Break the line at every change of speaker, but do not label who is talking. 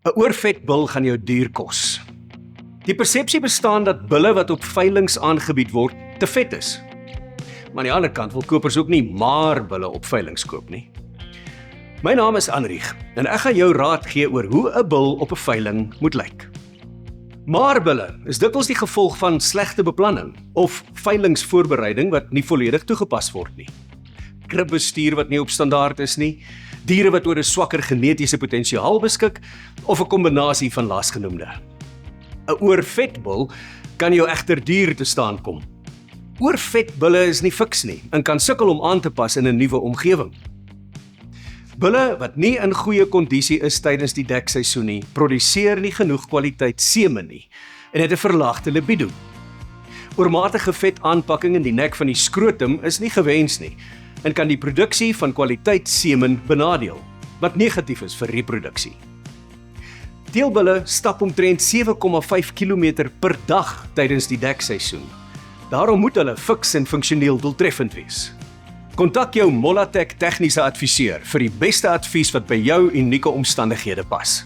'n oorvet bil gaan jou duur kos. Die persepsie bestaan dat bulle wat op veilinge aangebied word, te vet is. Maar aan die ander kant wil kopers ook nie maar bulle op veilinge koop nie. My naam is Anrieg en ek gaan jou raad gee oor hoe 'n bil op 'n veiling moet lyk. Maar bulle is dikwels die gevolg van slegte beplanning of veilingsvoorbereiding wat nie volledig toegepas word nie. Kribbestuur wat nie op standaard is nie, diere wat oor 'n swakker genetiese potensiaal beskik of 'n kombinasie van laasgenoemde. 'n Oorvet bil kan jou egter duur te staan kom. Oorvet bulle is nie fiks nie en kan sukkel om aan te pas in 'n nuwe omgewing. Bulle wat nie in goeie kondisie is tydens die dekseisoen nie, produseer nie genoeg kwaliteit semen nie en het 'n verlaagde libido. Oormatige vet aanpakking in die nek van die skrotum is nie gewens nie en kan die produksie van kwaliteit semen benadeel, wat negatief is vir reproduksie. Teelbulle stap omtrent 7,5 km per dag tydens die dekseisoen. Daarom moet hulle fiks en funksioneel doeltreffend wees. Kontak jou Molatech tegniese adviseur vir die beste advies wat by jou unieke omstandighede pas.